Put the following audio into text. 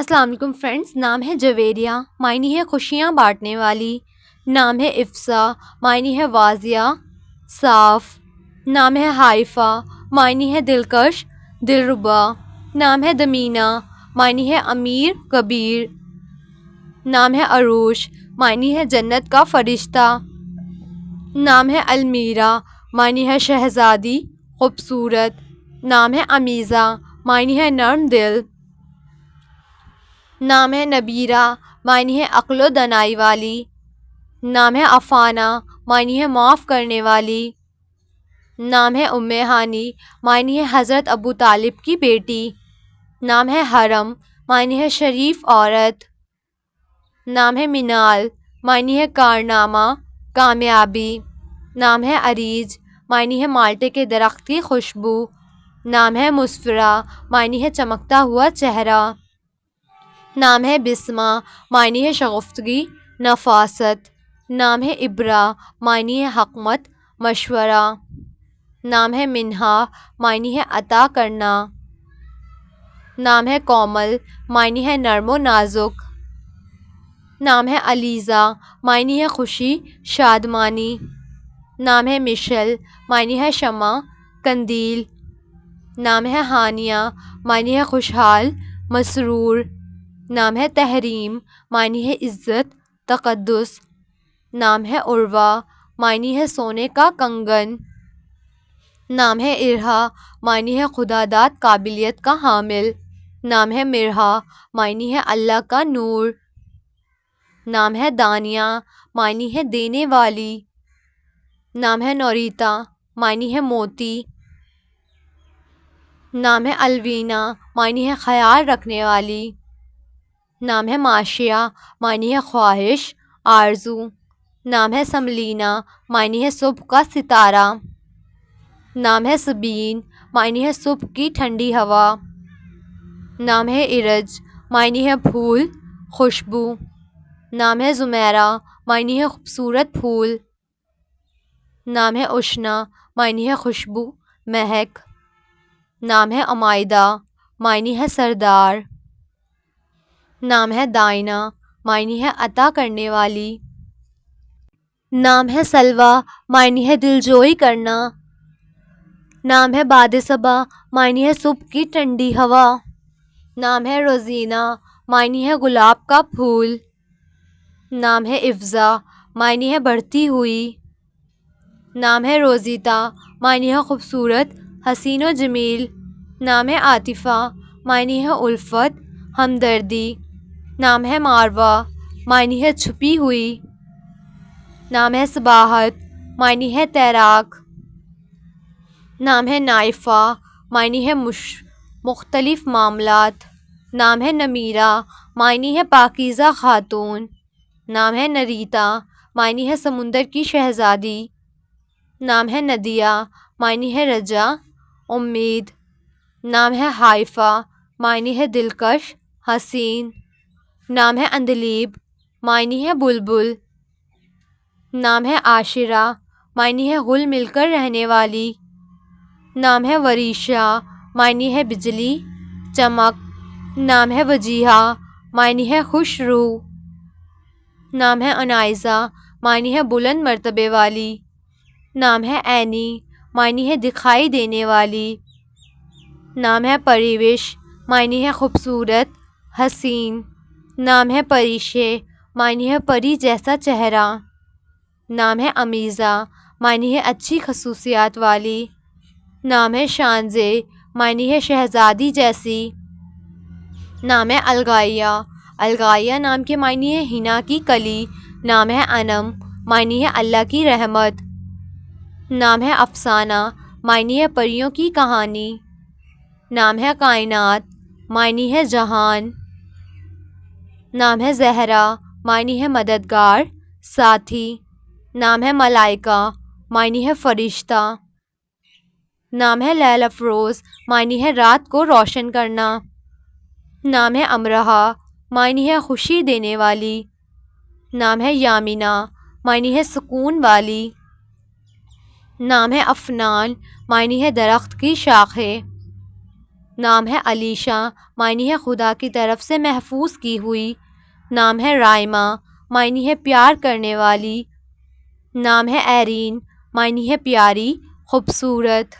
السلام علیکم فرینڈز. نام ہے جویریہ، معنی ہے خوشیاں بانٹنے والی. نام ہے افسا، معنی ہے واضح صاف. نام ہے حائفہ، معنی ہے دلکش دلربا. نام ہے دمینہ، معنی ہے امیر کبیر. نام ہے عروش، معنی ہے جنت کا فرشتہ. نام ہے المیرا، معنی ہے شہزادی خوبصورت. نام ہے امیزہ، معنی ہے نرم دل. نام ہے نبیرہ، معنی ہے عقل و دانائی والی. نام ہے افانہ، معنی ہے معاف کرنے والی. نام ہے ام ہانی، معنی ہے حضرت ابو طالب کی بیٹی. نام ہے حرم، معنی ہے شریف عورت. نام ہے منال، معنی ہے کارنامہ کامیابی. نام ہے عریج، معنی ہے مالٹے کے درخت کی خوشبو. نام ہے مسفرہ، معنی ہے چمکتا ہوا چہرہ. نام ہے بسمہ، معنی ہے شگفتگی نفاست. نام ہے ابرہ، معنی ہے حکمت مشورہ. نام ہے منہا، معنی ہے عطا کرنا. نام ہے کومل، معنی ہے نرم و نازک. نام ہے علیزہ، معنی ہے خوشی شادمانی. نام ہے مشل، معنی ہے شمع قندیل. نام ہے ہانیہ، معنی ہے خوشحال مسرور. نام ہے تحریم، معنی ہے عزت تقدس. نام ہے عروہ، معنی ہے سونے کا کنگن. نام ہے ارہا، معنی ہے خداداد قابلیت کا حامل. نام ہے مرہا، معنی ہے اللہ کا نور. نام ہے دانیہ، معنی ہے دینے والی. نام ہے نوریتا، معنی ہے موتی. نام ہے الوینہ، معنی ہے خیال رکھنے والی. نام ہے ماشیہ، معنی ہے خواہش آرزو. نام ہے سملینا، معنی ہے صبح کا ستارہ. نام ہے سبین، معنی ہے صبح کی ٹھنڈی ہوا. نام ہے ارج، معنی ہے پھول خوشبو. نام ہے زمیرہ، معنی ہے خوبصورت پھول. نام ہے اشنا، معنی ہے خوشبو مہک. نام ہے عمائدہ، معنی ہے سردار. نام ہے دائنہ، معنی ہے عطا کرنے والی. نام ہے سلویٰ، معنی ہے دلجوئی کرنا. نام ہے باد صبا، معنی ہے صبح کی ٹھنڈی ہوا. نام ہے روزینہ، معنی ہے گلاب کا پھول. نام ہے افزا، معنی ہے بڑھتی ہوئی. نام ہے روزیتا، معنی ہے خوبصورت حسین و جمیل. نام ہے عاطفہ، معنی ہے الفت ہمدردی. نام ہے ماروہ، معنی ہے چھپی ہوئی. نام ہے سباحت، معنی ہے تیراک. نام ہے نائفہ، معنی ہے مختلف معاملات. نام ہے نمیرہ، معنی ہے پاکیزہ خاتون. نام ہے نریتا، معنی ہے سمندر کی شہزادی. نام ہے ندیہ، معنی ہے رجا امید. نام ہے حائفہ، معنی ہے دلکش حسین. نام ہے اندلیب، معنی ہے بلبل. نام ہے عاشرہ، معنی ہے گھل مل کر رہنے والی. نام ہے وریشہ، معنی ہے بجلی چمک. نام ہے وجیہہ، معنی ہے خوش روح. نام ہے عنائزہ، معنی ہے بلند مرتبے والی. نام ہے عینی، معنی ہے دکھائی دینے والی. نام ہے پریوش، معنی ہے خوبصورت حسین. نام ہے پریشے، معنی ہے پری جیسا چہرہ. نام ہے امیزہ، معنی ہے اچھی خصوصیات والی. نام ہے شانزے، معنی ہے شہزادی جیسی. نام ہے الغائیہ، الغائیہ نام کے معنی ہے حنا کی کلی. نام ہے انم، معنی ہے اللہ کی رحمت. نام ہے افسانہ، معنی ہے پریوں کی کہانی. نام ہے کائنات، معنی ہے جہان. نام ہے زہرا، معنی ہے مددگار ساتھی. نام ہے ملائکہ، معنی ہے فرشتہ. نام ہے لیل افروز، معنی ہے رات کو روشن کرنا. نام ہے امرہا، معنی ہے خوشی دینے والی. نام ہے یامینہ، معنی ہے سکون والی. نام ہے افنان، معنی ہے درخت کی شاخیں. نام ہے علیشا، معنی ہے خدا کی طرف سے محفوظ کی ہوئی۔ نام ہے رائمہ، معنی ہے پیار کرنے والی۔ نام ہے ایرین، معنی ہے پیاری، خوبصورت۔